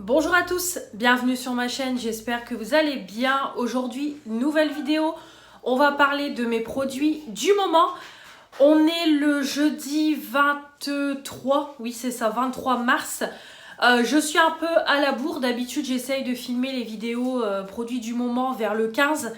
Bonjour à tous, bienvenue sur ma chaîne, j'espère que vous allez bien. Aujourd'hui, nouvelle vidéo, on va parler de mes produits du moment. On est le jeudi 23, oui c'est ça, 23 mars. Je suis un peu à la bourre, d'habitude j'essaye de filmer les vidéos produits du moment vers le 15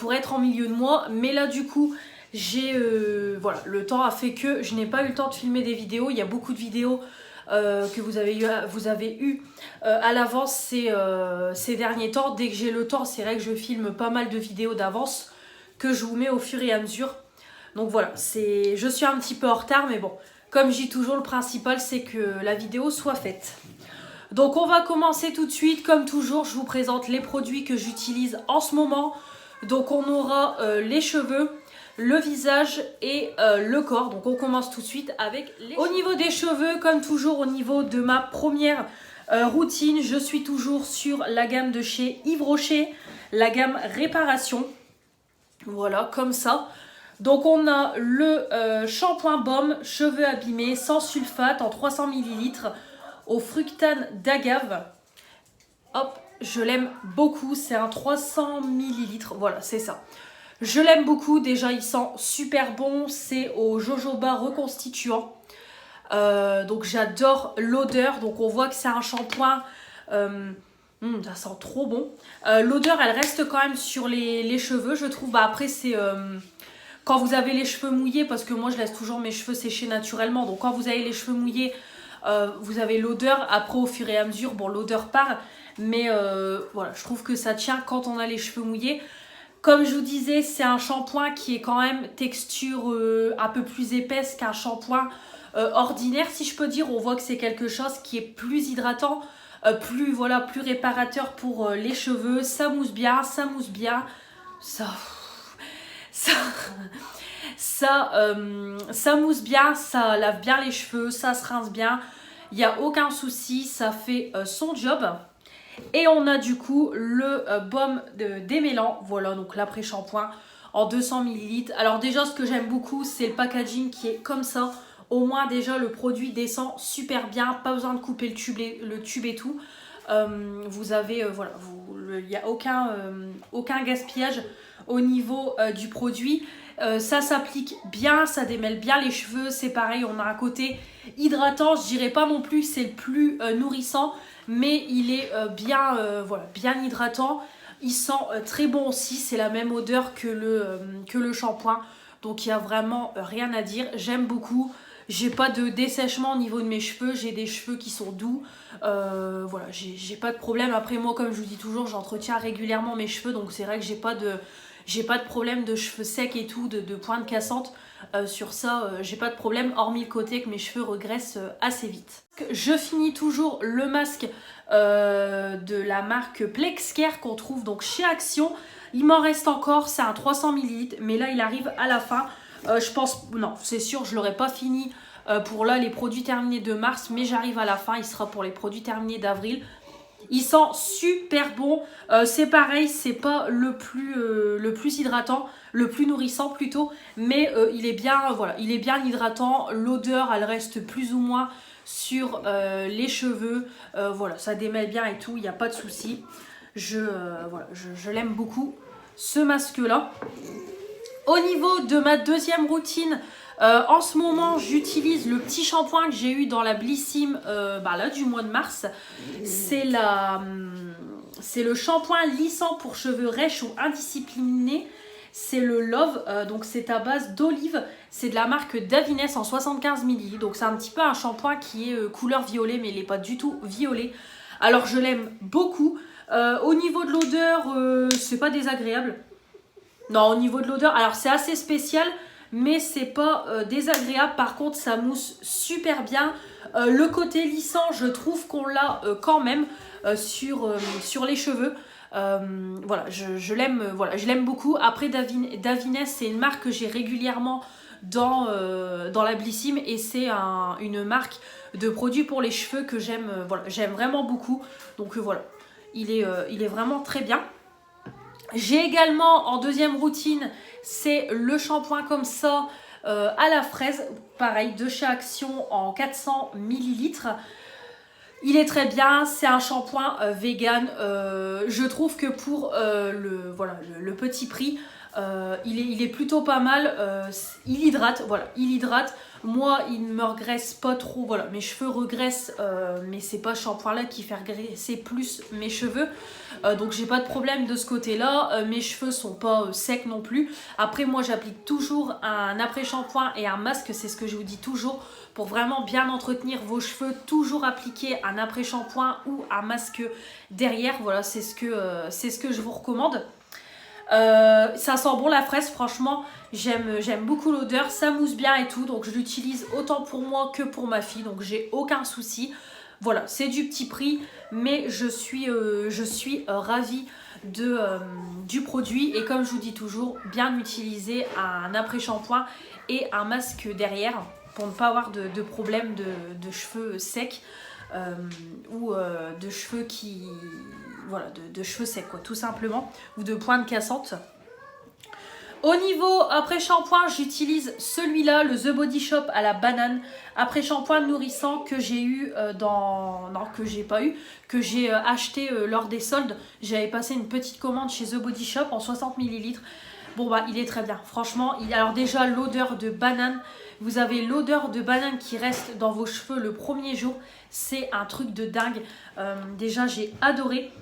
pour être en milieu de mois. Mais là du coup, voilà, le temps a fait que je n'ai pas eu le temps de filmer des vidéos. Il y a beaucoup de vidéos que vous avez eu à l'avance ces derniers temps. Dès que j'ai le temps, c'est vrai que je filme pas mal de vidéos d'avance que je vous mets au fur et à mesure. Donc voilà, je suis un petit peu en retard, mais bon, comme je dis toujours, le principal c'est que la vidéo soit faite. Donc on va commencer tout de suite. Comme toujours, je vous présente les produits que j'utilise en ce moment. Donc on aura les cheveux, le visage et le corps. Donc on commence tout de suite avec les cheveux. Au niveau des cheveux, comme toujours, au niveau de ma première routine, je suis toujours sur la gamme de chez Yves Rocher, la gamme Réparation. Voilà, comme ça. Donc on a le shampoing baume cheveux abîmés sans sulfate en 300 ml au fructane d'agave. Hop, je l'aime beaucoup, c'est un 300 ml, voilà c'est ça. Je l'aime beaucoup, déjà il sent super bon, c'est au jojoba reconstituant. Donc j'adore l'odeur, donc on voit que c'est un shampoing, ça sent trop bon. L'odeur elle reste quand même sur les cheveux, je trouve. Bah, après c'est quand vous avez les cheveux mouillés, parce que moi je laisse toujours mes cheveux sécher naturellement, donc quand vous avez les cheveux mouillés, vous avez l'odeur. Après au fur et à mesure, bon l'odeur part, mais voilà, je trouve que ça tient quand on a les cheveux mouillés. Comme je vous disais, c'est un shampoing qui est quand même texture un peu plus épaisse qu'un shampoing ordinaire, si je peux dire. On voit que c'est quelque chose qui est plus hydratant, plus réparateur pour les cheveux. Ça mousse bien, ça mousse bien, ça lave bien les cheveux, ça se rince bien. Il n'y a aucun souci, ça fait son job. Et on a du coup le baume démêlant, voilà, donc l'après-shampoing en 200 ml. Alors déjà, ce que j'aime beaucoup, c'est le packaging qui est comme ça. Au moins déjà, le produit descend super bien, pas besoin de couper le tube et tout. Vous avez, voilà, il n'y a aucun gaspillage au niveau du produit. Ça s'applique bien, ça démêle bien les cheveux. C'est pareil, on a un côté hydratant, je dirais pas non plus c'est le plus nourrissant, mais il est bien hydratant. Il sent très bon aussi, c'est la même odeur que le shampoing, donc il n'y a vraiment rien à dire. J'aime beaucoup. J'ai pas de dessèchement au niveau de mes cheveux, j'ai des cheveux qui sont doux, voilà, j'ai pas de problème. Après moi, comme je vous dis toujours, j'entretiens régulièrement mes cheveux, donc c'est vrai que j'ai pas de problème de cheveux secs et tout, de pointes cassantes. Sur ça, j'ai pas de problème, hormis le côté que mes cheveux regressent assez vite. Je finis toujours le masque de la marque Plexcare qu'on trouve donc chez Action. Il m'en reste encore, c'est un 300 ml, mais là il arrive à la fin. Je pense, non, c'est sûr, je l'aurai pas fini pour là les produits terminés de mars, mais j'arrive à la fin, il sera pour les produits terminés d'avril. Il sent super bon, c'est pareil, c'est pas le plus hydratant, le plus nourrissant plutôt, mais il est bien, voilà, il est bien hydratant. L'odeur, elle reste plus ou moins sur les cheveux, voilà, ça démêle bien et tout, il n'y a pas de souci. Voilà, je l'aime beaucoup, ce masque-là. Au niveau de ma deuxième routine, en ce moment j'utilise le petit shampoing que j'ai eu dans la Blissim là, du mois de mars. C'est le shampoing lissant pour cheveux rêches ou indisciplinés. C'est le Love, donc c'est à base d'olive. C'est de la marque Davines en 75 ml. Donc c'est un petit peu un shampoing qui est couleur violet, mais il n'est pas du tout violet. Alors je l'aime beaucoup. Au niveau de l'odeur, c'est pas désagréable. Non, au niveau de l'odeur, alors c'est assez spécial, mais c'est pas désagréable. Par contre, ça mousse super bien. Le côté lissant, je trouve qu'on l'a quand même sur les cheveux. Voilà, je l'aime beaucoup. Après, Davines, c'est une marque que j'ai régulièrement dans la Blissim, et c'est une marque de produits pour les cheveux que j'aime vraiment beaucoup. Donc voilà, il est vraiment très bien. J'ai également en deuxième routine, c'est le shampoing comme ça à la fraise, pareil de chez Action en 400 ml. Il est très bien, c'est un shampoing vegan. Je trouve que pour le petit prix, il est plutôt pas mal. Il hydrate, voilà, il hydrate. Moi, il ne me regraisse pas trop. Voilà, mes cheveux regraissent, mais c'est pas ce shampoing-là qui fait regresser plus mes cheveux. Donc j'ai pas de problème de ce côté-là. Mes cheveux sont pas secs non plus. Après, moi, j'applique toujours un après-shampoing et un masque. C'est ce que je vous dis toujours. Pour vraiment bien entretenir vos cheveux, toujours appliquer un après-shampoing ou un masque derrière. Voilà, c'est ce que je vous recommande. Ça sent bon la fraise, franchement, j'aime beaucoup l'odeur, ça mousse bien et tout, donc je l'utilise autant pour moi que pour ma fille, donc j'ai aucun souci. Voilà, c'est du petit prix, mais je suis ravie du produit. Et comme je vous dis toujours, bien utiliser un après-shampoing et un masque derrière pour ne pas avoir de problème de cheveux secs ou de cheveux qui... Voilà, de cheveux secs quoi, tout simplement, ou de pointes cassantes. Au niveau après-shampoing, j'utilise celui-là, le The Body Shop à la banane. Après-shampoing nourrissant que j'ai eu que j'ai acheté lors des soldes. J'avais passé une petite commande chez The Body Shop en 60 ml. Bon bah il est très bien, franchement. Alors déjà l'odeur de banane, vous avez l'odeur de banane qui reste dans vos cheveux le premier jour. C'est un truc de dingue. Déjà j'ai adoré.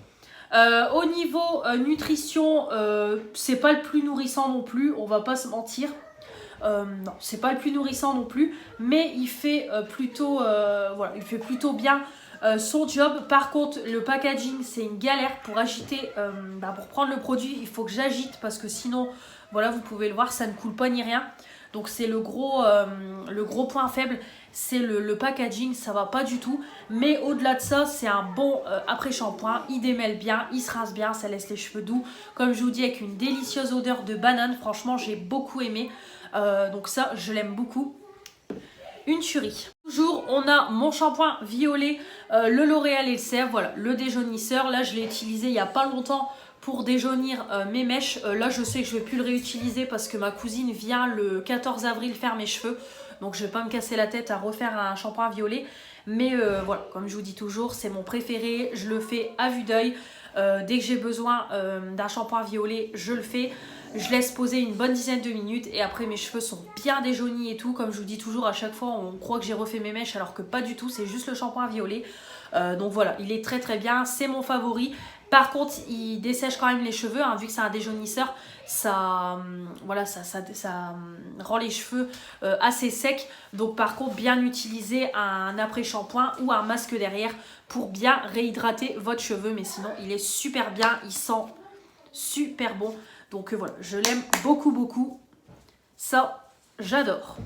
Au niveau nutrition, c'est pas le plus nourrissant non plus, on va pas se mentir. Non, c'est pas le plus nourrissant non plus, mais il fait il fait plutôt bien son job. Par contre, le packaging, c'est une galère pour agiter, pour prendre le produit. Il faut que j'agite parce que sinon, voilà, vous pouvez le voir, ça ne coule pas ni rien. Donc c'est le gros point faible, c'est le packaging, ça va pas du tout. Mais au-delà de ça, c'est un bon après-shampoing, il démêle bien, il se rince bien, ça laisse les cheveux doux. Comme je vous dis, avec une délicieuse odeur de banane, franchement j'ai beaucoup aimé. Donc ça, je l'aime beaucoup. Une tuerie. Toujours, on a mon shampoing violet, le L'Oréal Elixir, voilà, le déjaunisseur. Là, je l'ai utilisé il y a pas longtemps pour déjaunir mes mèches. Là, je sais que je vais plus le réutiliser parce que ma cousine vient le 14 avril faire mes cheveux. Donc, je vais pas me casser la tête à refaire un shampoing violet. Mais voilà, comme je vous dis toujours, c'est mon préféré. Je le fais à vue d'œil. Dès que j'ai besoin d'un shampoing violet, je le fais. Je laisse poser une bonne dizaine de minutes et après mes cheveux sont bien déjaunis et tout. Comme je vous dis toujours, à chaque fois on croit que j'ai refait mes mèches alors que pas du tout, c'est juste le shampoing violet. Donc voilà, il est très très bien, c'est mon favori. Par contre, il dessèche quand même les cheveux, hein, vu que c'est un déjaunisseur, ça rend les cheveux assez secs. Donc par contre, bien utiliser un après-shampoing ou un masque derrière pour bien réhydrater votre cheveu. Mais sinon, il est super bien, il sent super bon. Donc voilà, je l'aime beaucoup beaucoup. Ça, j'adore.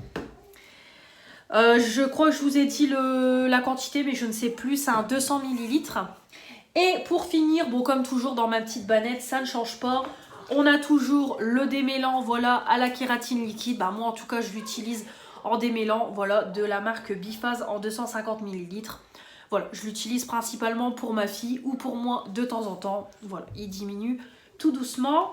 Je crois que je vous ai dit la quantité, mais je ne sais plus, c'est un 200 ml. Et pour finir, bon comme toujours dans ma petite banette, ça ne change pas. On a toujours le démêlant, voilà, à la kératine liquide. Bah, moi en tout cas, je l'utilise en démêlant, voilà, de la marque Biphase en 250 ml. Voilà, je l'utilise principalement pour ma fille ou pour moi de temps en temps. Voilà, il diminue tout doucement.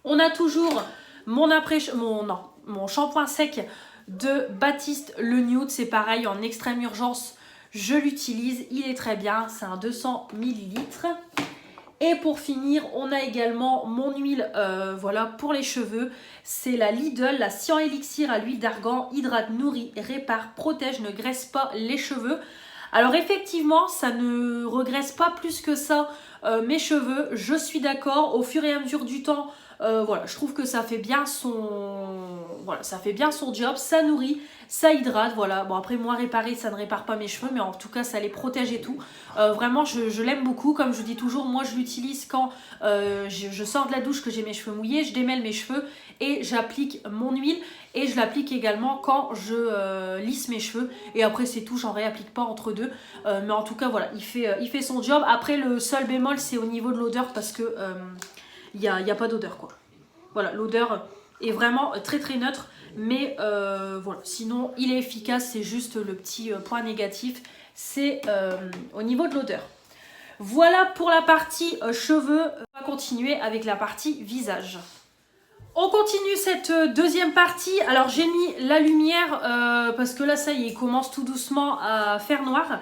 On a toujours mon shampoing sec de Baptiste le Nude. C'est pareil, en extrême urgence, je l'utilise. Il est très bien, c'est un 200 ml. Et pour finir, on a également mon huile voilà, pour les cheveux. C'est la Lidl, la Cyan Elixir à l'huile d'argan. Hydrate, nourrit, répare, protège, ne graisse pas les cheveux. Alors effectivement, ça ne regraisse pas plus que ça mes cheveux. Je suis d'accord, au fur et à mesure du temps, voilà, je trouve que ça fait bien son job, ça nourrit, ça hydrate, voilà. Bon après moi réparer, ça ne répare pas mes cheveux, mais en tout cas ça les protège et tout. Vraiment je l'aime beaucoup, comme je vous dis toujours, moi je l'utilise quand je sors de la douche, que j'ai mes cheveux mouillés, je démêle mes cheveux et j'applique mon huile. Et je l'applique également quand je lisse mes cheveux. Et après c'est tout, j'en réapplique pas entre deux. Mais en tout cas voilà, il fait son job. Après le seul bémol c'est au niveau de l'odeur parce que il y a pas d'odeur quoi. Voilà, l'odeur est vraiment très très neutre. Mais voilà, sinon il est efficace, c'est juste le petit point négatif. C'est au niveau de l'odeur. Voilà pour la partie cheveux. On va continuer avec la partie visage. On continue cette deuxième partie. Alors j'ai mis la lumière parce que là ça y est, il commence tout doucement à faire noir.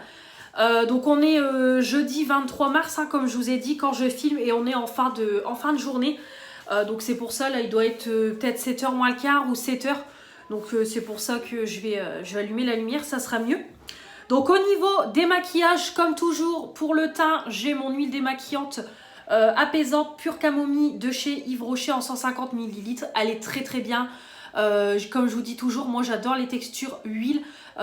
Donc on est jeudi 23 mars, hein, comme je vous ai dit, quand je filme, et on est en fin de journée. Donc c'est pour ça, là, il doit être peut-être 7h moins le quart ou 7h. Donc c'est pour ça que je vais allumer la lumière, ça sera mieux. Donc au niveau des maquillages, comme toujours, pour le teint, j'ai mon huile démaquillante apaisante pure camomille de chez Yves Rocher en 150 ml. Elle est très très bien. Comme je vous dis toujours, moi j'adore les textures huile.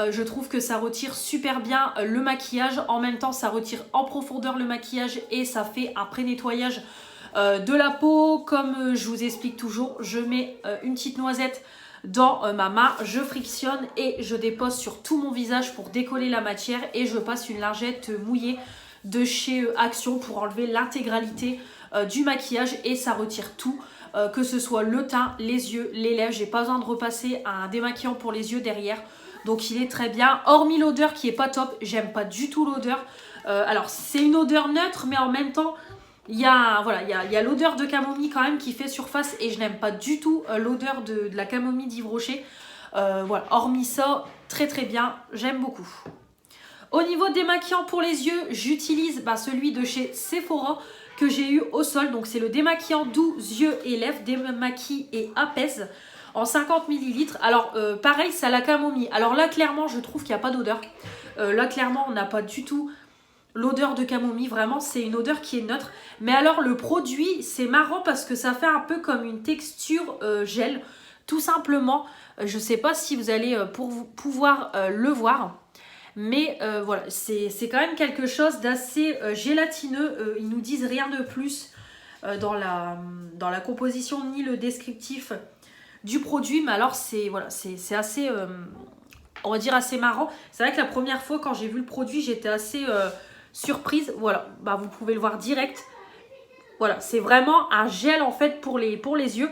Je trouve que ça retire super bien le maquillage. En même temps, ça retire en profondeur le maquillage et ça fait un pré-nettoyage de la peau. Comme je vous explique toujours, je mets une petite noisette dans ma main, je frictionne et je dépose sur tout mon visage pour décoller la matière et je passe une lingette mouillée de chez Action pour enlever l'intégralité du maquillage et ça retire tout, que ce soit le teint, les yeux, les lèvres. J'ai pas besoin de repasser un démaquillant pour les yeux derrière, donc il est très bien, hormis l'odeur qui est pas top. J'aime pas du tout l'odeur. Alors c'est une odeur neutre, mais en même temps il y a l'odeur de camomille quand même qui fait surface et je n'aime pas du tout l'odeur de la camomille d'Yves Rocher. Voilà, hormis ça, très très bien, j'aime beaucoup. Au niveau démaquillant pour les yeux, j'utilise celui de chez Sephora que j'ai eu au sol. Donc c'est le démaquillant doux yeux et lèvres, démaquille et apaise en 50 ml. Alors pareil, c'est à la camomille. Alors là clairement, je trouve qu'il n'y a pas d'odeur. Là clairement, on n'a pas du tout l'odeur de camomille. Vraiment, c'est une odeur qui est neutre. Mais alors le produit, c'est marrant parce que ça fait un peu comme une texture gel. Tout simplement, je ne sais pas si vous allez pouvoir le voir. Mais voilà, c'est quand même quelque chose d'assez gélatineux. Ils nous disent rien de plus dans la composition ni le descriptif du produit. Mais alors, c'est assez, on va dire, assez marrant. C'est vrai que la première fois, quand j'ai vu le produit, j'étais assez surprise. Voilà, vous pouvez le voir direct. Voilà, c'est vraiment un gel en fait pour les yeux.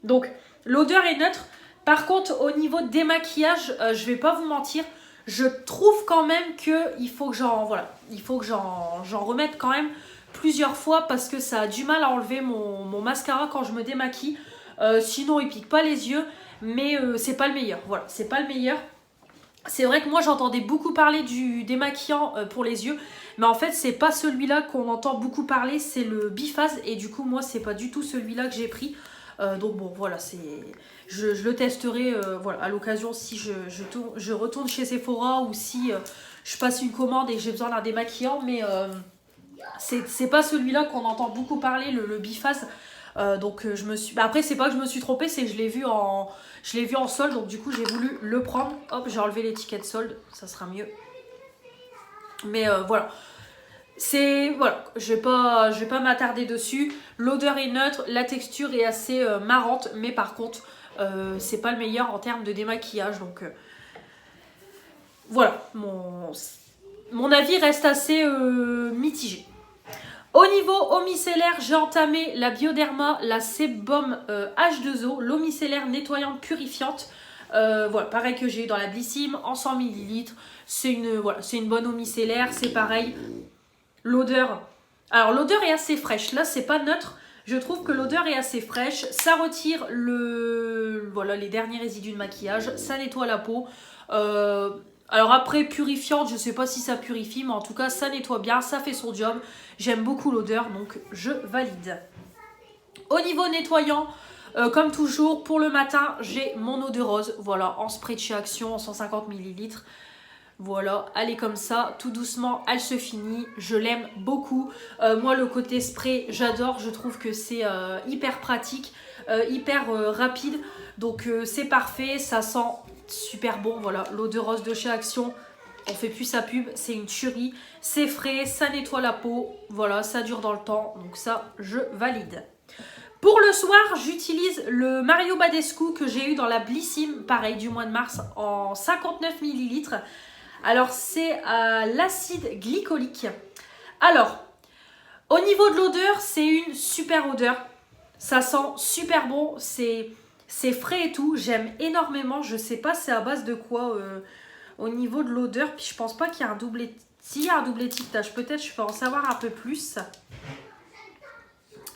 Donc, l'odeur est neutre. Par contre, au niveau des démaquillage, je vais pas vous mentir. Je trouve quand même qu'il faut que j'en remette quand même plusieurs fois parce que ça a du mal à enlever mon mascara quand je me démaquille. Sinon, il pique pas les yeux, mais c'est pas le meilleur. Voilà, c'est pas le meilleur. C'est vrai que moi, j'entendais beaucoup parler du démaquillant pour les yeux, mais en fait, c'est pas celui-là qu'on entend beaucoup parler, c'est le biphase et du coup, moi, c'est pas du tout celui-là que j'ai pris. Donc bon, voilà, je le testerai à l'occasion si je retourne chez Sephora ou si je passe une commande et que j'ai besoin d'un démaquillant. Mais c'est pas celui-là qu'on entend beaucoup parler, le biphase. Donc je me suis... après, c'est pas que je me suis trompée, c'est que je l'ai vu en solde. Donc du coup, j'ai voulu le prendre. Hop, j'ai enlevé l'étiquette solde, ça sera mieux. Mais voilà. Je vais pas m'attarder dessus. L'odeur est neutre, la texture est assez marrante, mais par contre, c'est pas le meilleur en termes de démaquillage. Donc voilà, mon avis reste assez mitigé. Au niveau eau micellaire, j'ai entamé la Bioderma, la Sebum H2O, l'eau micellaire nettoyante purifiante. Voilà, pareil que j'ai eu dans la Blissim en 100 ml. C'est une bonne eau micellaire, c'est pareil. L'odeur, alors l'odeur est assez fraîche, là c'est pas neutre, je trouve que l'odeur est assez fraîche, ça retire les derniers résidus de maquillage, ça nettoie la peau, alors après purifiante, je sais pas si ça purifie, mais en tout cas ça nettoie bien, ça fait son job, j'aime beaucoup l'odeur, donc je valide. Au niveau nettoyant, comme toujours, pour le matin, j'ai mon eau de rose, voilà, en spray de chez Action en 150 ml. Voilà, elle est comme ça, tout doucement, elle se finit. Je l'aime beaucoup. Moi, le côté spray, j'adore. Je trouve que c'est hyper pratique, hyper rapide. Donc, c'est parfait. Ça sent super bon. Voilà, l'eau de rose de chez Action. On fait plus sa pub. C'est une tuerie. C'est frais, ça nettoie la peau. Voilà, ça dure dans le temps. Donc ça, je valide. Pour le soir, j'utilise le Mario Badescu que j'ai eu dans la Blissim, pareil, du mois de mars, en 59 ml. Alors, c'est l'acide glycolique. Alors, au niveau de l'odeur, c'est une super odeur. Ça sent super bon. C'est frais et tout. J'aime énormément. Je sais pas c'est à base de quoi au niveau de l'odeur. Puis je pense pas qu'il y a un double... S'il y a un double étiquetage, peut-être je peux en savoir un peu plus.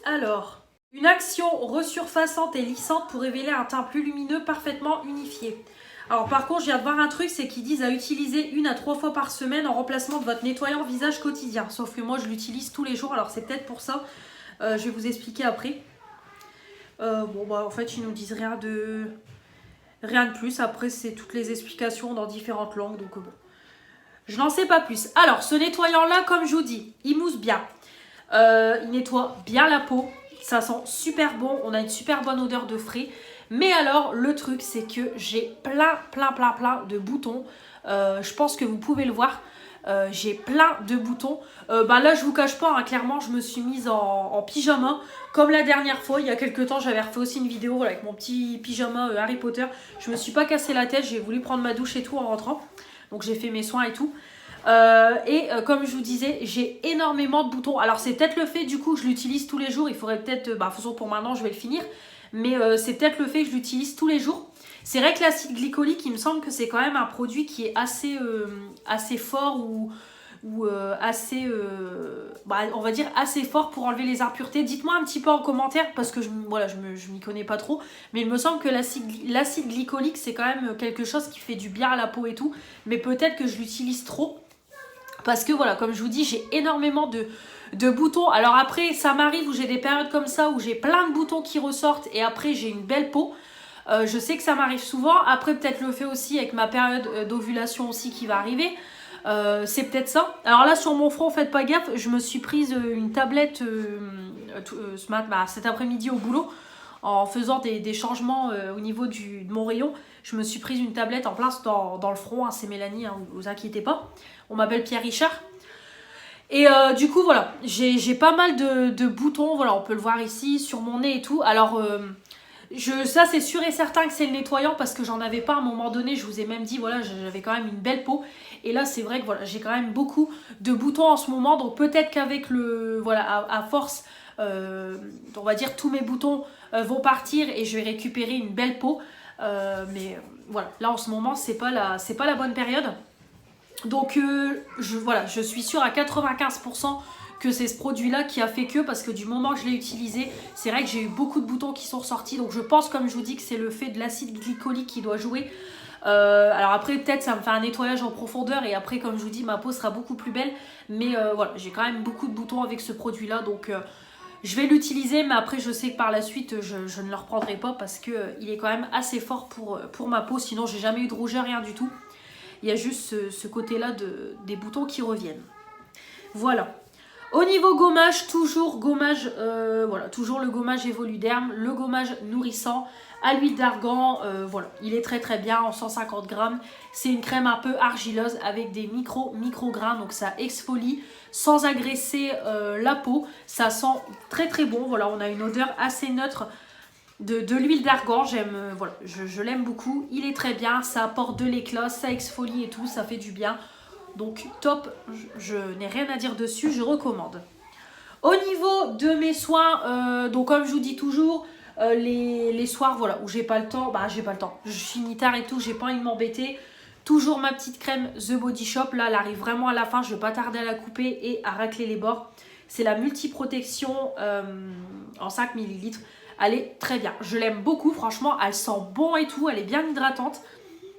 Alors, une action resurfaçante et lissante pour révéler un teint plus lumineux parfaitement unifié. Alors par contre, je viens de voir un truc, c'est qu'ils disent à utiliser 1 à 3 fois par semaine en remplacement de votre nettoyant visage quotidien. Sauf que moi, je l'utilise tous les jours, alors c'est peut-être pour ça. Je vais vous expliquer après. Bon, bah en fait, ils nous disent rien de plus. Après, c'est toutes les explications dans différentes langues, donc bon. Je n'en sais pas plus. Alors, ce nettoyant-là, comme je vous dis, il mousse bien. Il nettoie bien la peau. Ça sent super bon. On a une super bonne odeur de frais. Mais alors, le truc, c'est que j'ai plein de boutons. Je pense que vous pouvez le voir. J'ai plein de boutons. Bah là, je vous cache pas, hein, clairement, je me suis mise en pyjama. Comme la dernière fois, il y a quelques temps, j'avais refait aussi une vidéo avec mon petit pyjama Harry Potter. Je me suis pas cassé la tête. J'ai voulu prendre ma douche et tout en rentrant. Donc j'ai fait mes soins et tout. Comme je vous disais, j'ai énormément de boutons. Alors c'est peut-être le fait du coup que je l'utilise tous les jours. Il faudrait peut-être, de toute façon pour maintenant je vais le finir. Mais c'est peut-être le fait que je l'utilise tous les jours. C'est vrai que l'acide glycolique, il me semble que c'est quand même un produit qui est assez fort ou assez, on va dire assez fort pour enlever les impuretés. Dites-moi un petit peu en commentaire parce que je m'y connais pas trop. Mais il me semble que l'acide glycolique, c'est quand même quelque chose qui fait du bien à la peau et tout. Mais peut-être que je l'utilise trop. Parce que voilà, comme je vous dis, j'ai énormément de boutons. Alors après, ça m'arrive où j'ai des périodes comme ça, où j'ai plein de boutons qui ressortent et après j'ai une belle peau. Je sais que ça m'arrive souvent. Après, peut-être le fait aussi avec ma période d'ovulation aussi qui va arriver. C'est peut-être ça. Alors là, sur mon front, faites pas gaffe. Je me suis prise une tablette cet après-midi au boulot. En faisant des changements au niveau de mon rayon. Je me suis prise une tablette en place dans le front. Hein, c'est Mélanie, hein, vous inquiétez pas. On m'appelle Pierre Richard. Et du coup, voilà. J'ai pas mal de boutons. Voilà, on peut le voir ici, sur mon nez et tout. Alors... ça c'est sûr et certain que c'est le nettoyant parce que j'en avais pas à un moment donné, je vous ai même dit voilà j'avais quand même une belle peau et là c'est vrai que voilà j'ai quand même beaucoup de boutons en ce moment donc peut-être qu'avec le voilà à force on va dire tous mes boutons vont partir et je vais récupérer une belle peau mais voilà là en ce moment c'est pas la bonne période donc je suis sûre à 95% que c'est ce produit là qui a fait que parce que du moment que je l'ai utilisé c'est vrai que j'ai eu beaucoup de boutons qui sont ressortis donc je pense comme je vous dis que c'est le fait de l'acide glycolique qui doit jouer alors après peut-être ça me fait un nettoyage en profondeur et après comme je vous dis ma peau sera beaucoup plus belle mais voilà j'ai quand même beaucoup de boutons avec ce produit là donc je vais l'utiliser mais après je sais que par la suite je ne le reprendrai pas parce que il est quand même assez fort pour ma peau sinon j'ai jamais eu de rougeur rien du tout il y a juste ce côté là des boutons qui reviennent voilà. Au niveau gommage, toujours gommage, toujours le gommage Evoluderm, le gommage nourrissant à l'huile d'argan, voilà, il est très très bien en 150 grammes. C'est une crème un peu argileuse avec des micro-grains, donc ça exfolie sans agresser la peau. Ça sent très très bon, voilà, on a une odeur assez neutre de l'huile d'argan, je l'aime beaucoup. Il est très bien, ça apporte de l'éclat, ça exfolie et tout, ça fait du bien. Donc top, je n'ai rien à dire dessus, je recommande. Au niveau de mes soins, donc comme je vous dis toujours, les soirs voilà, où j'ai pas le temps, j'ai pas le temps. Je finis tard et tout, j'ai pas envie de m'embêter. Toujours ma petite crème The Body Shop, là elle arrive vraiment à la fin, je vais pas tarder à la couper et à racler les bords. C'est la multi-protection en 5 ml. Elle est très bien, je l'aime beaucoup, franchement, elle sent bon et tout, elle est bien hydratante.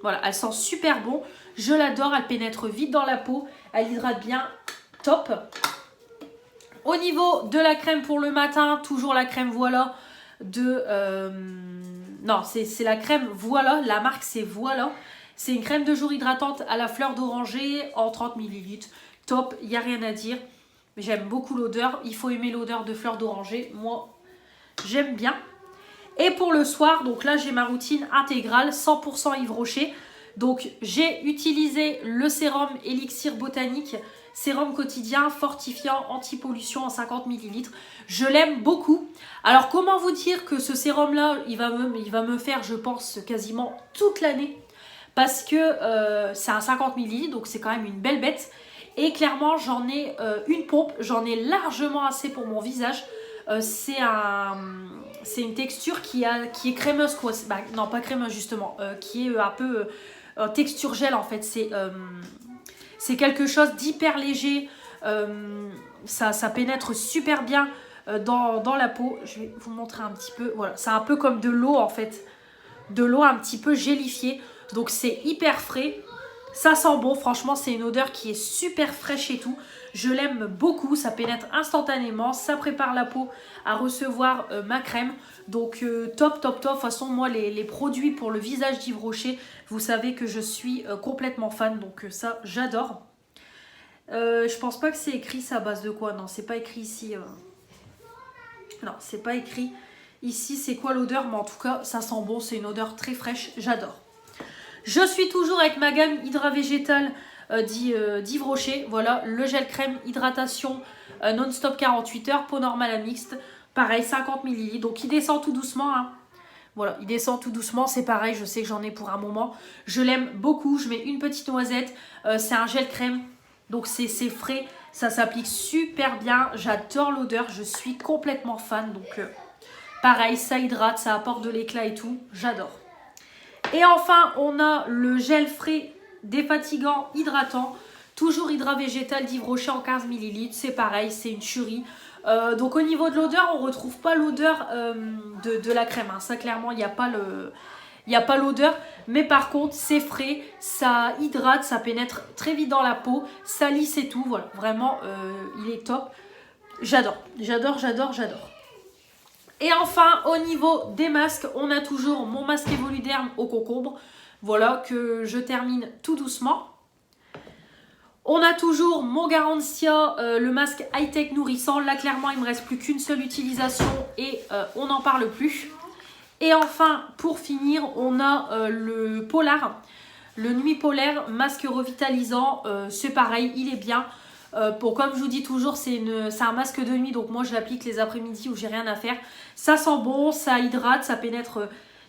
Voilà, elle sent super bon. Je l'adore, elle pénètre vite dans la peau. Elle hydrate bien, top. Au niveau de la crème pour le matin, toujours la crème Voilà de... non, c'est la crème Voilà, la marque c'est Voilà. C'est une crème de jour hydratante à la fleur d'oranger en 30 ml. Top, il n'y a rien à dire. J'aime beaucoup l'odeur. Il faut aimer l'odeur de fleur d'oranger. Moi, j'aime bien. Et pour le soir, donc là j'ai ma routine intégrale, 100% Yves Rocher. Donc j'ai utilisé le sérum Elixir Botanique, sérum quotidien fortifiant anti-pollution en 50 ml. Je l'aime beaucoup. Alors comment vous dire que ce sérum là, il va me faire je pense quasiment toute l'année. Parce que c'est un 50 ml, donc c'est quand même une belle bête. Et clairement j'en ai une pompe, j'en ai largement assez pour mon visage. C'est une texture qui est crémeuse quoi. Non pas crémeuse justement, qui est un peu texture gel en fait. C'est quelque chose d'hyper léger, ça pénètre super bien dans la peau. Je vais vous montrer un petit peu, voilà, c'est un peu comme de l'eau en fait, de l'eau un petit peu gélifiée. Donc c'est hyper frais. Ça sent bon, franchement c'est une odeur qui est super fraîche et tout. Je l'aime beaucoup, ça pénètre instantanément, ça prépare la peau à recevoir ma crème. Donc top, top, top. De toute façon, moi les produits pour le visage d'Yves Rocher, vous savez que je suis complètement fan. Donc ça, j'adore. Je pense pas que c'est écrit ça à base de quoi. Non, c'est pas écrit ici. Non, c'est pas écrit ici c'est quoi l'odeur. Mais en tout cas, ça sent bon, c'est une odeur très fraîche, j'adore. Je suis toujours avec ma gamme Hydra Végétal d'Yves Rocher. Voilà, le gel crème hydratation non-stop 48 heures, peau normale à mixte. Pareil, 50 ml. Donc il descend tout doucement. Hein. Voilà, il descend tout doucement. C'est pareil, je sais que j'en ai pour un moment. Je l'aime beaucoup. Je mets une petite noisette. C'est un gel crème. Donc c'est frais. Ça s'applique super bien. J'adore l'odeur. Je suis complètement fan. Donc pareil, ça hydrate, ça apporte de l'éclat et tout. J'adore. Et enfin, on a le gel frais défatigant hydratant. Toujours Hydra Végétal d'Yves Rocher en 15 ml. C'est pareil, c'est une tuerie. Donc au niveau de l'odeur, on ne retrouve pas l'odeur de la crème. Hein. Ça, clairement, il n'y a pas l'odeur. Mais par contre, c'est frais, ça hydrate, ça pénètre très vite dans la peau. Ça lisse et tout. Voilà, vraiment, il est top. J'adore, j'adore, j'adore, j'adore. Et enfin, au niveau des masques, on a toujours mon masque Evoluderm au concombre. Voilà, que je termine tout doucement. On a toujours mon Garantia, le masque high-tech nourrissant. Là, clairement, il ne me reste plus qu'une seule utilisation et on n'en parle plus. Et enfin, pour finir, on a le Polar, le Nuit Polaire, masque revitalisant. C'est pareil, il est bien. Comme je vous dis toujours, c'est un masque de nuit, donc moi je l'applique les après-midi où j'ai rien à faire. Ça sent bon, ça hydrate, ça pénètre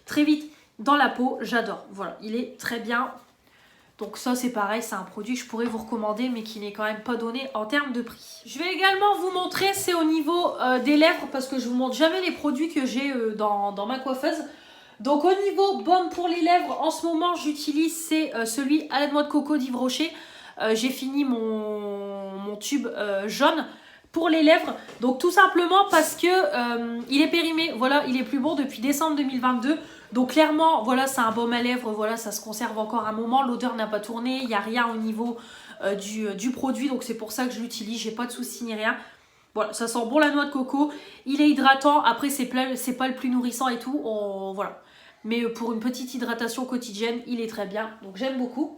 très vite dans la peau, j'adore. Voilà, il est très bien. Donc ça c'est pareil, c'est un produit que je pourrais vous recommander mais qui n'est quand même pas donné en termes de prix. Je vais également vous montrer, c'est au niveau des lèvres parce que je vous montre jamais les produits que j'ai dans ma coiffeuse. Donc au niveau baume pour les lèvres, en ce moment j'utilise c'est celui à la noix de coco d'Yves Rocher. J'ai fini mon tube jaune pour les lèvres. Donc tout simplement parce que il est périmé. Voilà, il est plus bon depuis décembre 2022. Donc clairement, voilà, c'est un baume à lèvres. Voilà, ça se conserve encore un moment. L'odeur n'a pas tourné. Il n'y a rien au niveau du produit. Donc c'est pour ça que je l'utilise. J'ai pas de soucis ni rien. Voilà, ça sent bon la noix de coco. Il est hydratant. Après, c'est pas le plus nourrissant et tout. Voilà. Mais pour une petite hydratation quotidienne, il est très bien. Donc j'aime beaucoup.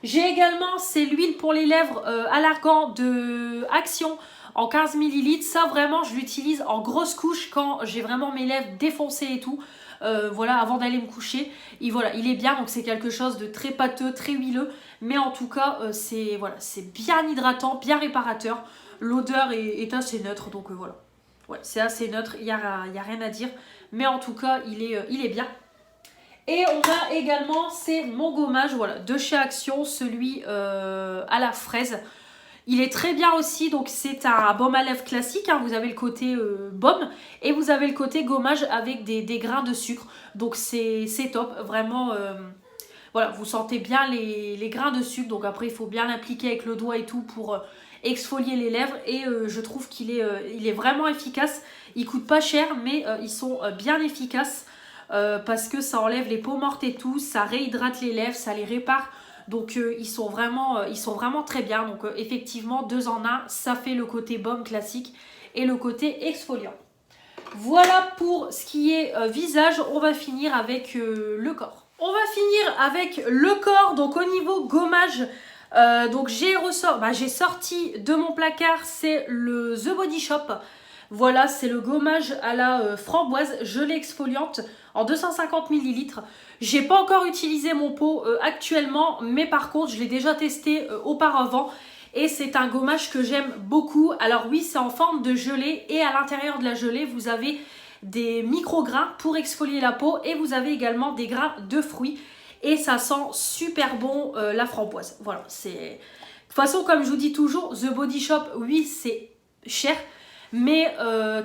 J'ai également, c'est l'huile pour les lèvres à l'argan de Action en 15 ml. Ça, vraiment, je l'utilise en grosse couche quand j'ai vraiment mes lèvres défoncées et tout. Voilà, avant d'aller me coucher. Et voilà, il est bien, donc c'est quelque chose de très pâteux, très huileux. Mais en tout cas, c'est bien hydratant, bien réparateur. L'odeur est assez neutre, donc voilà. Ouais, c'est assez neutre, il n'y a rien à dire. Mais en tout cas, il est bien. Et on a également, c'est mon gommage, voilà, de chez Action, celui à la fraise. Il est très bien aussi, donc c'est un baume à lèvres classique, hein. Vous avez le côté baume et vous avez le côté gommage avec des grains de sucre. Donc c'est top, vraiment, voilà, vous sentez bien les grains de sucre. Donc après, il faut bien l'appliquer avec le doigt et tout pour exfolier les lèvres. Et je trouve qu'il est vraiment efficace. Il coûte pas cher, mais ils sont bien efficaces. Parce que ça enlève les peaux mortes et tout, ça réhydrate les lèvres, ça les répare. Donc ils sont vraiment très bien. Donc effectivement, 2 en 1, ça fait le côté baume classique et le côté exfoliant. Voilà pour ce qui est visage. On va finir avec le corps. On va finir avec le corps. Donc au niveau gommage, donc j'ai sorti de mon placard, c'est le The Body Shop. Voilà, c'est le gommage à la framboise gelée exfoliante en 250 ml. J'ai pas encore utilisé mon pot actuellement, mais par contre, je l'ai déjà testé auparavant. Et c'est un gommage que j'aime beaucoup. Alors oui, c'est en forme de gelée et à l'intérieur de la gelée, vous avez des micro-grains pour exfolier la peau et vous avez également des grains de fruits. Et ça sent super bon la framboise. Voilà, c'est... De toute façon, comme je vous dis toujours, The Body Shop, oui, c'est cher. Mais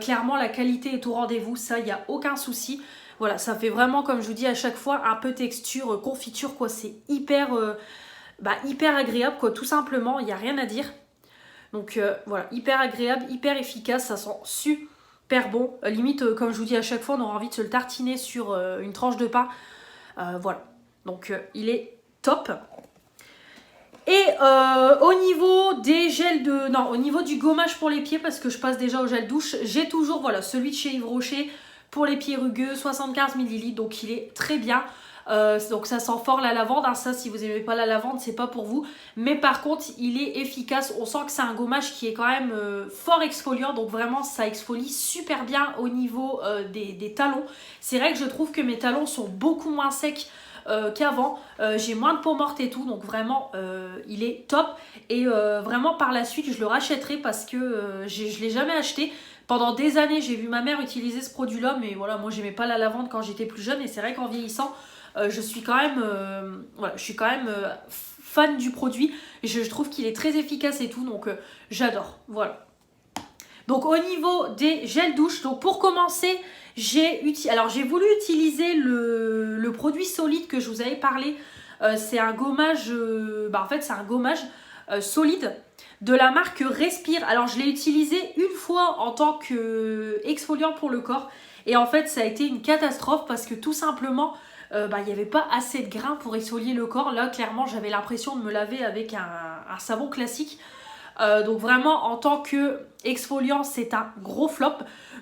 clairement, la qualité est au rendez-vous, ça, il n'y a aucun souci. Voilà, ça fait vraiment, comme je vous dis à chaque fois, un peu texture confiture, quoi. C'est hyper agréable, quoi, tout simplement, il n'y a rien à dire. Donc voilà, hyper agréable, hyper efficace, ça sent super bon. Limite, comme je vous dis à chaque fois, on aura envie de se le tartiner sur une tranche de pain. Voilà. Donc il est top. Et au niveau des gels de... Non, au niveau du gommage pour les pieds, parce que je passe déjà au gel douche, j'ai toujours voilà, celui de chez Yves Rocher pour les pieds rugueux, 75 ml, donc il est très bien. Donc ça sent fort la lavande, hein. Ça si vous n'aimez pas la lavande c'est pas pour vous, mais par contre il est efficace, on sent que c'est un gommage qui est quand même fort exfoliant, donc vraiment ça exfolie super bien au niveau des talons. C'est vrai que je trouve que mes talons sont beaucoup moins secs qu'avant, j'ai moins de peau morte et tout, donc vraiment il est top. Et vraiment par la suite je le rachèterai parce que je l'ai jamais acheté. Pendant des années j'ai vu ma mère utiliser ce produit là, mais voilà, moi j'aimais pas la lavande quand j'étais plus jeune, et c'est vrai qu'en vieillissant je suis quand même, voilà, je suis quand même fan du produit. Je trouve qu'il est très efficace et tout, donc j'adore. Voilà. Donc au niveau des gels douche, donc pour commencer, j'ai voulu utiliser le produit solide que je vous avais parlé. C'est un gommage, en fait c'est un gommage solide de la marque Respire. Alors je l'ai utilisé une fois en tant qu'exfoliant pour le corps, et en fait ça a été une catastrophe parce que tout simplement il n'y avait pas assez de grains pour exfolier le corps. Là clairement j'avais l'impression de me laver avec un savon classique. Donc vraiment en tant que exfoliant c'est un gros flop.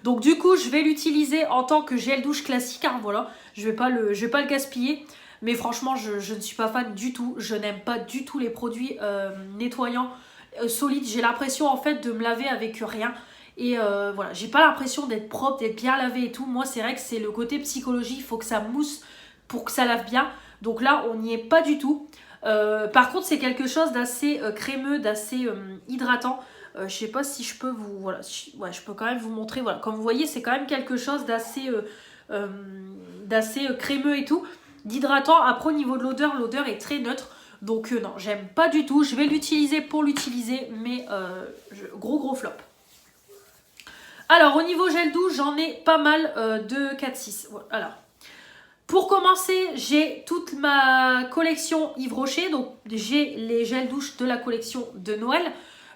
Donc du coup je vais l'utiliser en tant que gel douche classique, hein, voilà. Je vais pas le gaspiller. Mais franchement je ne suis pas fan du tout. Je n'aime pas du tout les produits nettoyants solides. J'ai l'impression en fait de me laver avec rien. Et voilà, j'ai pas l'impression d'être propre, d'être bien lavé et tout. Moi c'est vrai que c'est le côté psychologie, il faut que ça mousse pour que ça lave bien. Donc là on n'y est pas du tout. Par contre c'est quelque chose d'assez crémeux, d'assez hydratant. Je sais pas si je peux vous... Voilà, ouais, je peux quand même vous montrer. Voilà, comme vous voyez c'est quand même quelque chose d'assez crémeux et tout, d'hydratant. Après au niveau de l'odeur est très neutre. Donc non, j'aime pas du tout. Je vais l'utiliser pour l'utiliser, mais gros flop. Alors au niveau gel douche, j'en ai pas mal de 4-6. Voilà. Alors, pour commencer, j'ai toute ma collection Yves Rocher. Donc j'ai les gels douche de la collection de Noël.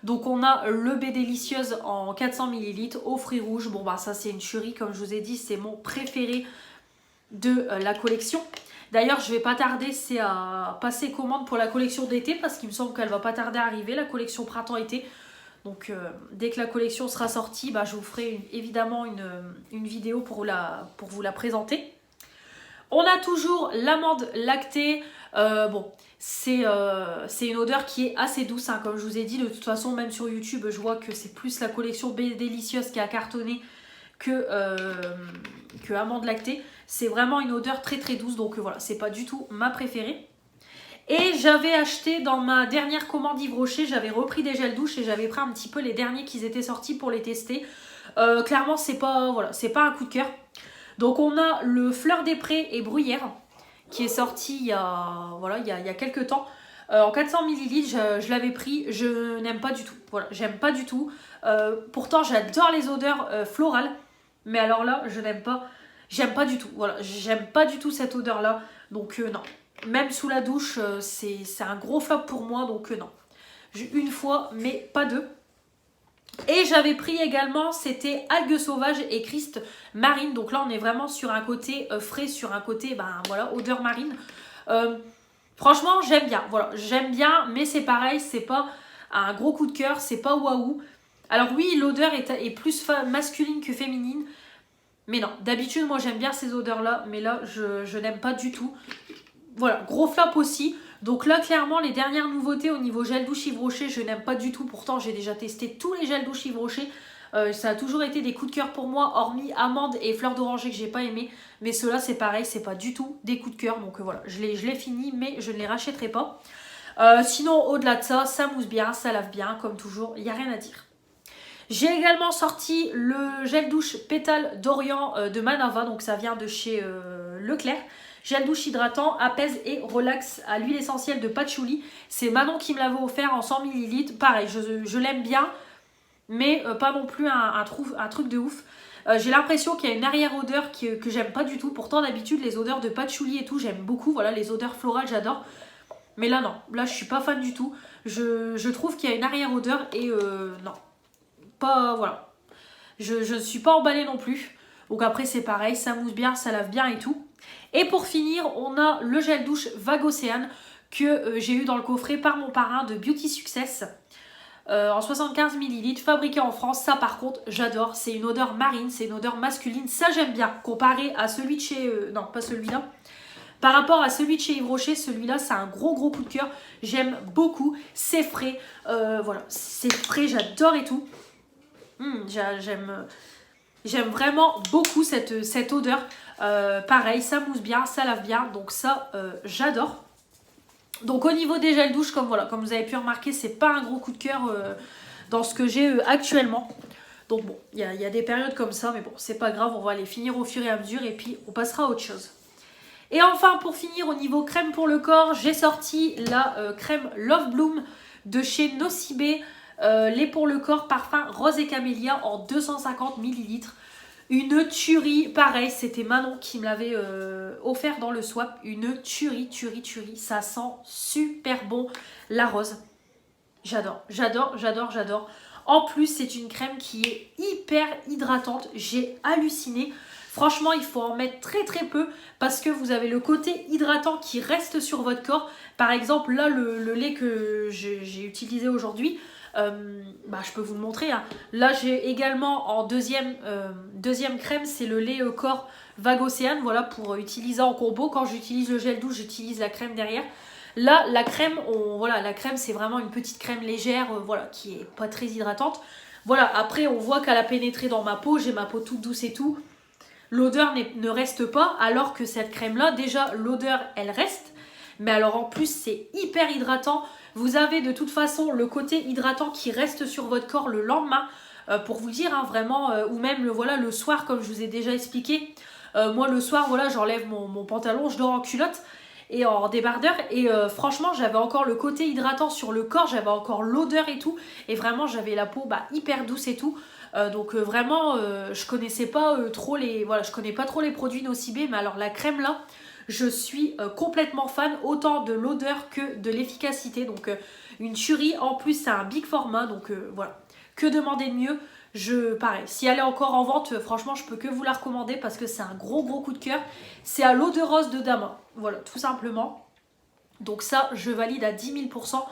Donc on a le Baie Délicieuse en 400 ml aux fruits rouges. Bon bah ça c'est une tuerie, comme je vous ai dit, c'est mon préféré de la collection. D'ailleurs je vais pas tarder, c'est à passer commande pour la collection d'été, parce qu'il me semble qu'elle va pas tarder à arriver, la collection printemps-été. Donc dès que la collection sera sortie, je vous ferai évidemment une vidéo pour vous la présenter. On a toujours l'amande lactée. Bon, c'est une odeur qui est assez douce, hein, comme je vous ai dit. De toute façon, même sur YouTube, je vois que c'est plus la collection Baie Délicieuse qui a cartonné que amande lactée. C'est vraiment une odeur très douce, donc voilà, c'est pas du tout ma préférée. Et j'avais acheté dans ma dernière commande Yves Rocher, j'avais repris des gels douche et j'avais pris un petit peu les derniers qui étaient sortis pour les tester. Clairement, c'est pas un coup de cœur. Donc on a le Fleur des Prés et Bruyère qui est sorti il y a quelques temps. En 400 ml, je l'avais pris, je n'aime pas du tout. Voilà, j'aime pas du tout. Pourtant, j'adore les odeurs florales, mais alors là, je n'aime pas. J'aime pas du tout. Voilà, j'aime pas du tout cette odeur-là. Donc non. Même sous la douche, c'est un gros flop pour moi. Donc non. Une fois, mais pas deux. Et j'avais pris également, c'était Algues Sauvages et Christ Marine. Donc là, on est vraiment sur un côté frais, sur un côté, odeur marine. Franchement, j'aime bien. Voilà, j'aime bien, mais c'est pareil, c'est pas un gros coup de cœur, c'est pas waouh. Alors oui, l'odeur est plus masculine que féminine. Mais non, d'habitude, moi, j'aime bien ces odeurs-là. Mais là, je n'aime pas du tout. Voilà, gros flop aussi. Donc là, clairement, les dernières nouveautés au niveau gel douche Yves Rocher, je n'aime pas du tout. Pourtant, j'ai déjà testé tous les gels douche Yves Rocher. Ça a toujours été des coups de cœur pour moi, hormis amande et fleur d'oranger que j'ai pas aimé. Mais ceux-là, c'est pareil, c'est pas du tout des coups de cœur. Donc voilà, je l'ai fini, mais je ne les rachèterai pas. Sinon, au-delà de ça, ça mousse bien, ça lave bien, comme toujours, il n'y a rien à dire. J'ai également sorti le gel douche pétale d'Orient de Manava, donc ça vient de chez Leclerc. Gel douche hydratant, apaise et relaxe à l'huile essentielle de patchouli. C'est Manon qui me l'avait offert en 100 ml. Pareil, je l'aime bien, mais pas non plus un truc de ouf. J'ai l'impression qu'il y a une arrière-odeur que j'aime pas du tout. Pourtant, d'habitude, les odeurs de patchouli et tout, j'aime beaucoup. Voilà, les odeurs florales, j'adore. Mais là, non. Là, je suis pas fan du tout. Je trouve qu'il y a une arrière-odeur et non. Pas, voilà. Je ne suis pas emballée non plus. Donc après, c'est pareil, ça mousse bien, ça lave bien et tout. Et pour finir, on a le gel douche Vague Océane que j'ai eu dans le coffret par mon parrain de Beauty Success. En 75 ml, fabriqué en France. Ça par contre j'adore, c'est une odeur marine, c'est une odeur masculine, ça j'aime bien. Comparé à celui de chez... non pas celui-là. Par rapport à celui de chez Yves Rocher, celui-là c'est un gros coup de cœur. J'aime beaucoup, c'est frais, voilà, c'est frais, j'adore et tout. J'aime vraiment beaucoup cette odeur. Pareil, ça mousse bien, ça lave bien, donc ça j'adore. Donc au niveau des gels douche, comme vous avez pu remarquer, c'est pas un gros coup de cœur dans ce que j'ai actuellement. Donc bon, il y a des périodes comme ça, mais bon, c'est pas grave, on va les finir au fur et à mesure et puis on passera à autre chose. Et enfin, pour finir, au niveau crème pour le corps, j'ai sorti la crème Love Bloom de chez Nocibé, lait pour le corps parfum rose et camélia en 250 ml. Une tuerie, pareil, c'était Manon qui me l'avait offert dans le swap. Une tuerie, ça sent super bon la rose. J'adore. En plus, c'est une crème qui est hyper hydratante. J'ai halluciné. Franchement, il faut en mettre très peu parce que vous avez le côté hydratant qui reste sur votre corps. Par exemple, là, le lait que j'ai utilisé aujourd'hui, je peux vous le montrer. Hein. Là, j'ai également en deuxième crème, c'est le lait corps Vague Océane. Voilà, pour utiliser en combo. Quand j'utilise le gel douche, j'utilise la crème derrière. Là, la crème, c'est vraiment une petite crème légère, qui est pas très hydratante. Voilà, après, on voit qu'elle a pénétré dans ma peau. J'ai ma peau toute douce et tout. L'odeur ne reste pas, alors que cette crème-là, déjà, l'odeur, elle reste. Mais alors, en plus, c'est hyper hydratant. Vous avez de toute façon le côté hydratant qui reste sur votre corps le lendemain. Pour vous dire, hein, vraiment, ou même le soir, comme je vous ai déjà expliqué. Moi, le soir, j'enlève mon pantalon, je dors en culotte et en débardeur. Et franchement, j'avais encore le côté hydratant sur le corps, j'avais encore l'odeur et tout. Et vraiment, j'avais la peau hyper douce et tout. Donc vraiment je connaissais pas trop je connais pas trop les produits Nocibé, mais alors la crème là je suis complètement fan, autant de l'odeur que de l'efficacité. Donc une tuerie, en plus c'est un big format, donc voilà, que demander de mieux. Pareil, si elle est encore en vente, franchement je peux que vous la recommander parce que c'est un gros coup de cœur. C'est à l'eau de rose de Damas, voilà, tout simplement. Donc ça je valide à 10 000%.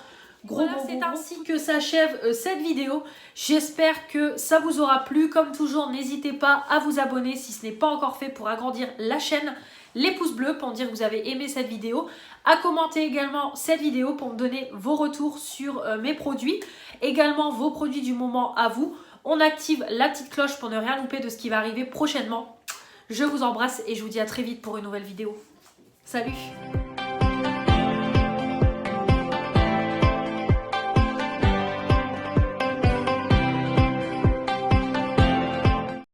C'est ainsi que s'achève cette vidéo. J'espère que ça vous aura plu. Comme toujours, n'hésitez pas à vous abonner si ce n'est pas encore fait pour agrandir la chaîne. Les pouces bleus pour me dire que vous avez aimé cette vidéo. À commenter également cette vidéo pour me donner vos retours sur mes produits. Également vos produits du moment à vous. On active la petite cloche pour ne rien louper de ce qui va arriver prochainement. Je vous embrasse et je vous dis à très vite pour une nouvelle vidéo. Salut!